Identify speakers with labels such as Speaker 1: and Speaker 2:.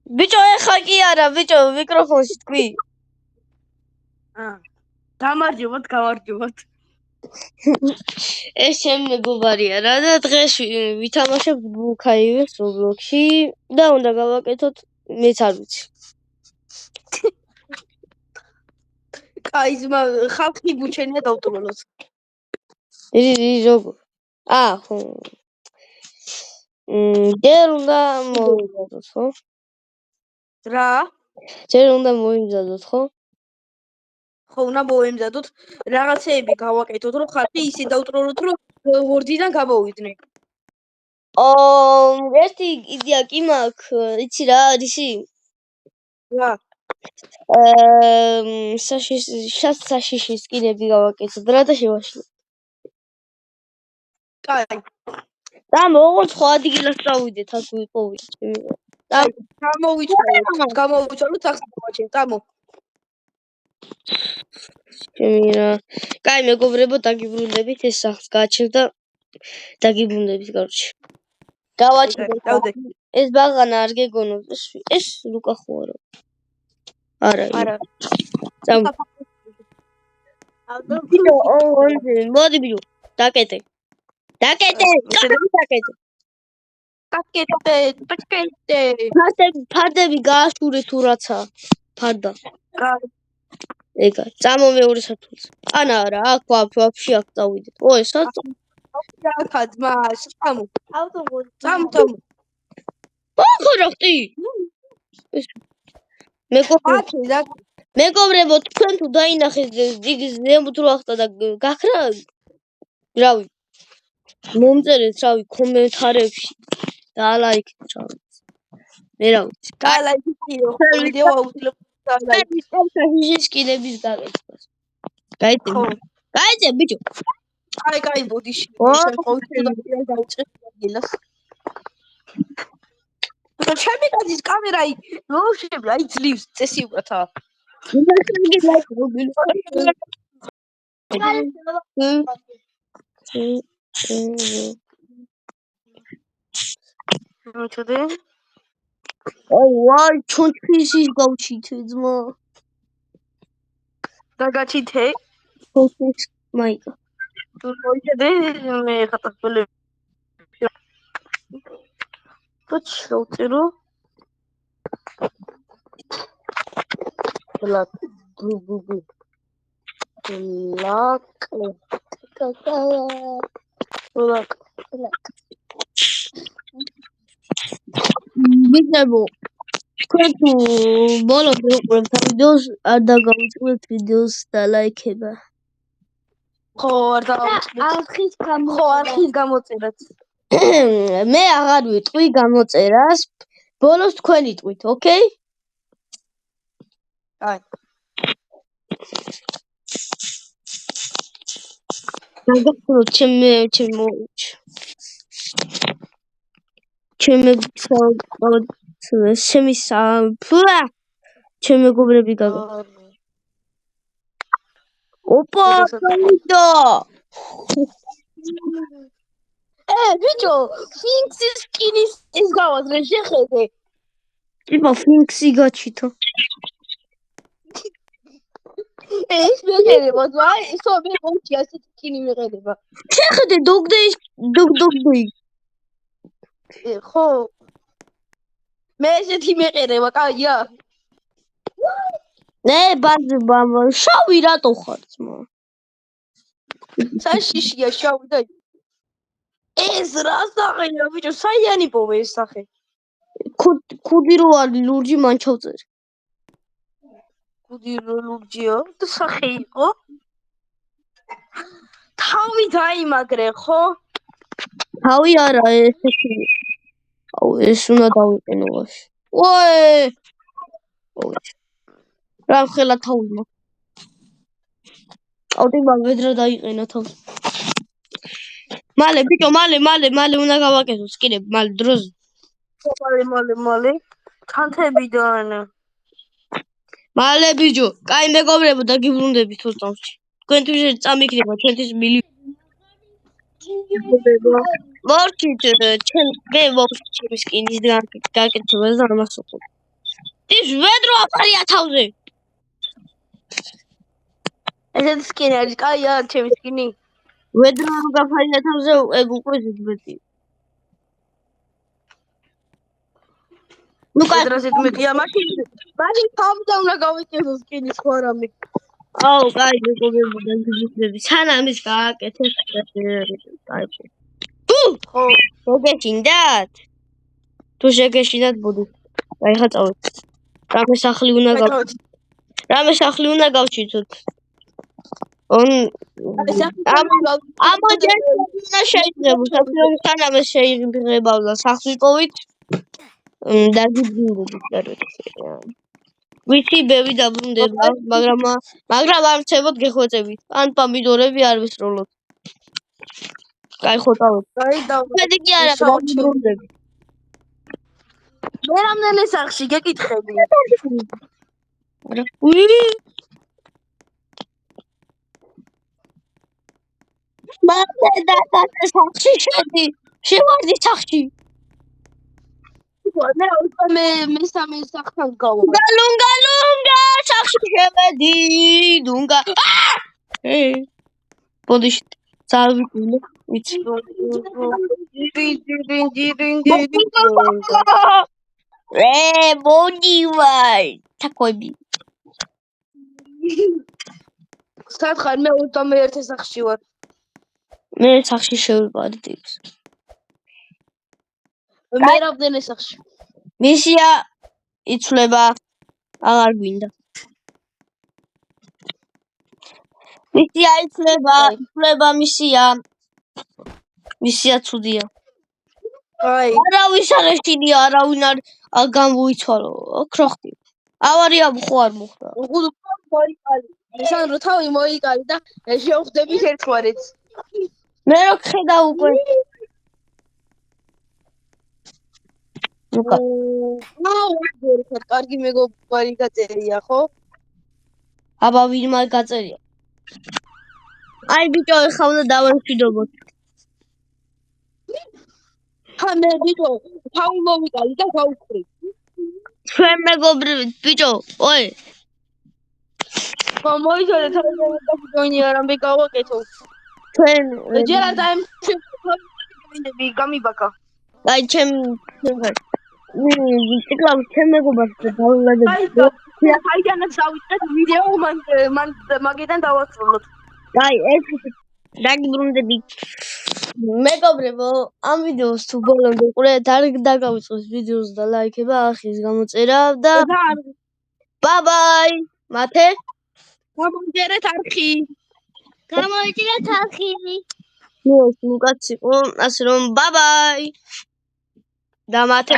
Speaker 1: ბიჭო ეხა კი არა ბიჭო მიკროფონში თქვი
Speaker 2: გამარჯობათ
Speaker 1: ეს ჩემი მეგობარია რა და დღეს ვითამაშებთ ბუკაივეს რობლოქსში და უნდა გავაკეთოთ მეც არ ვიცი
Speaker 2: კაი ზმა ხალხი ბუჩენია დავტრულოთ
Speaker 1: როგორ ხო ჯერ უნდა მოიმზადოთ ხო
Speaker 2: რა
Speaker 1: ჯერ უნდა მოიმზადოთ ხო
Speaker 2: ხო უნდა მოიმზადოთ რაღაცეები გავაკეთოთ რომ ხალხი ისე დავტრულოთ რომ ვორდიდან გამოვიდნენ
Speaker 1: ერთი იდეა კი მაქვს იცი რა ისი
Speaker 2: რა
Speaker 1: საშიში სკინები გავაკეთოთ რა და შევაშლო
Speaker 2: კაი
Speaker 1: და მოგოც ხო ადგილას წავიდეთ აქ ვიყოვით
Speaker 2: და გამოვიცვალოთ ახსოვაჩენ წამო
Speaker 1: ჩემი კაი მეგობრებო დაგიბრუნდებით ეს სახს გააჩერდა და დაგიბრუნდებით კაროჩე გავაჩერდეთ ეს ბაღანა არ გეგონოთ ეს ლუკა ხო არა წამო მოდი ბიჭო დაკეტე ფარდები გააშურე თუ რაცა ფარდა ეგა წამო მეორე სართულზე ანა არა აქ ვაფშე აქ წავიდეთ ესაც
Speaker 2: რა ძმა წამო
Speaker 1: ხოროხტი მეგობრებო თქვენ თუ დაინახეთ ზემოთ რო ახტა და გაქრა რავი მომწერეთ რავი კომენტარებში და ლაიქეთ რავი მე რა ვიცი
Speaker 2: გალაიქიო ვიდეო
Speaker 1: აუცილებლად სკინების გაკეთებას გაიწე ბიჭო
Speaker 2: კაი ბოდიში შემოგვიწევს დაუწყეთ ადგილას ჩემი კაცის კამერაი მოუშვები აი ძლივს წესივრათა ჩოდე
Speaker 1: ვაი ჩონჩხის გავჩით ძმა
Speaker 2: და გაჩითე
Speaker 1: ჩონჩხის მაიკა
Speaker 2: თუ მოიჭედე მე ხატაფელი почему лак
Speaker 1: მიგებო თქვენ თუ ბოლოს უყურებთ ვიდეოს არ დაგავიწყდეთ ვიდეოს და ლაიქება
Speaker 2: ხო არ დავიწყდეთ არხის გამოწერაც
Speaker 1: მე აღარ ვიტყვი გამოწერას ბოლოს თქვენ იტყვით ოკეი
Speaker 2: აი
Speaker 1: დაგახსოვთ ჩემი მეგობრები გაგა ოპა და
Speaker 2: ბიჭო ფინქსის სკინის ის გავაზრე შეხედე
Speaker 1: ტიპა ფინქსი გაჩითო
Speaker 2: ეს მეღერება ზაი ისო მე მომჩი ასეთ სკინი მეღერება
Speaker 1: შეხედე დოგდეი
Speaker 2: ხო მე ესეთი მეღერება კაია
Speaker 1: ნე ბაზბა შავი რატო ხარ ძმა
Speaker 2: საშიშია შავი და ეს რა სახეა ბიჭო საიანი პოვე ეს სახე
Speaker 1: ქუდი რო არის ლურჯი მან ჩავწერ
Speaker 2: ქუდი რო ლურჯიო და სახე იყო თავი დაიმაგრე ხო
Speaker 1: თავი არა ესეთი აუ ეს უნდა დავიყენო ვაში ოე რა ხელა თავი აუდი მაგედრა დაიყენა თავი მალე ბიჭო მალე უნდა გავაკეთოთ სკინები მალე დროზე
Speaker 2: მალე თანთებიდან
Speaker 1: მალე ბიჭო კაი მეგობრებო დაგიბრუნდებით თორწამში თქვენთვის წამიქნება ჩვენთვის მორჩით ჩემი სკინის გაკეთებას და ამას ვუყურებ ის ვედრო აფარია თავზე.
Speaker 2: ესეთი სკინი არის, კაია, ჩემი სკინი.
Speaker 1: ვედრო რო გაფარია თავზე, ეგ უკვე ზედმეტი. ნუ კაც.
Speaker 2: ვედრა ზედმეტია, მაშინ თავზე უნდა გავიკეთო სკინი სხვა რამე.
Speaker 1: აუ, კაი, მეგობრებო და გიზრდები. სანამ ის გააკეთეს, კაი.
Speaker 2: ხო,
Speaker 1: შეგეშინდათ? თუ შეგეშინდათ, ბუდი. აი ხა წავით. რამე სახლი უნდა გავჩითოთ. ამოჯერ შეიძლება სანამ ეს შეიღებავდა სახლი ყოვით და გიბრუნდებით. ვიცი ბევრი დაბრუნდება, მაგრამ არ ვცებოთ გეხვეწებით. ან პომიდორები არ ვისროლოთ. კაი ხო წავით.
Speaker 2: კაი და
Speaker 1: მედი კი არა დაბრუნდები.
Speaker 2: მე რამდენი სახში გეკითხები?
Speaker 1: მანდ და სახში შედი. შევარდი სახში.
Speaker 2: მე მესამე სახთან გავარ.
Speaker 1: გალუნგა სახში შევედი. დუნგა. ბოდი წავიდნენ. ვიცი. ბოდი ვარ. თაკოები.
Speaker 2: სათხარ მე 21 სახში ვარ.
Speaker 1: მე სახში შევიყავდი ის.
Speaker 2: მე რამდენი სახში?
Speaker 1: მისია იცვლება აღარ გვინდა. მისია იცვლება მისია. მისია ცუდია.
Speaker 2: აი.
Speaker 1: არავის არ ეშინია, არავინ არ გამოიცვალო. ქროხტი. ავარია ხო არ მოხდა.
Speaker 2: მოიკალი. ისან რო თავი მოიკალი და შევხვდებით ერთგვარით.
Speaker 1: მე რო ხედავ უკვე. ნუკა.
Speaker 2: კარგი მეგობარი გაწერია, ხო?
Speaker 1: აბა ვინმა გაწერია? აი ბიჭო, ეხლა უნდა დავამშვიდობოთ.
Speaker 2: ხა მე ბიჭო, თავი მოვიკალი და გავუხრი.
Speaker 1: ჩვენ მეგობრები, ბიჭო, ой.
Speaker 2: ხო მოიძალე თავი მოვიკალი არამე გავაკეთო.
Speaker 1: ჩვენ
Speaker 2: ჯერა დაემშვიდობები გამიბაკა.
Speaker 1: აი ჩემ ციკლავ ჩემ მეგობარს დავულადებ.
Speaker 2: აიდანაც დავიწყეთ ვიდეო მან მაგიდან დავასრულოთ.
Speaker 1: აი ეს დაგიბრუნდები. მეგობრებო, ამ ვიდეოს თუ ბოლომდე უყურეთ, არ დაგავიწყოს ვიდეოს და ლაიქება, ახის გამოწერა და ბაი. მათე?
Speaker 2: გამოიწერეთ არხი.
Speaker 1: ნუ უკაც იყო, ასე რომ ბაი. და მათე.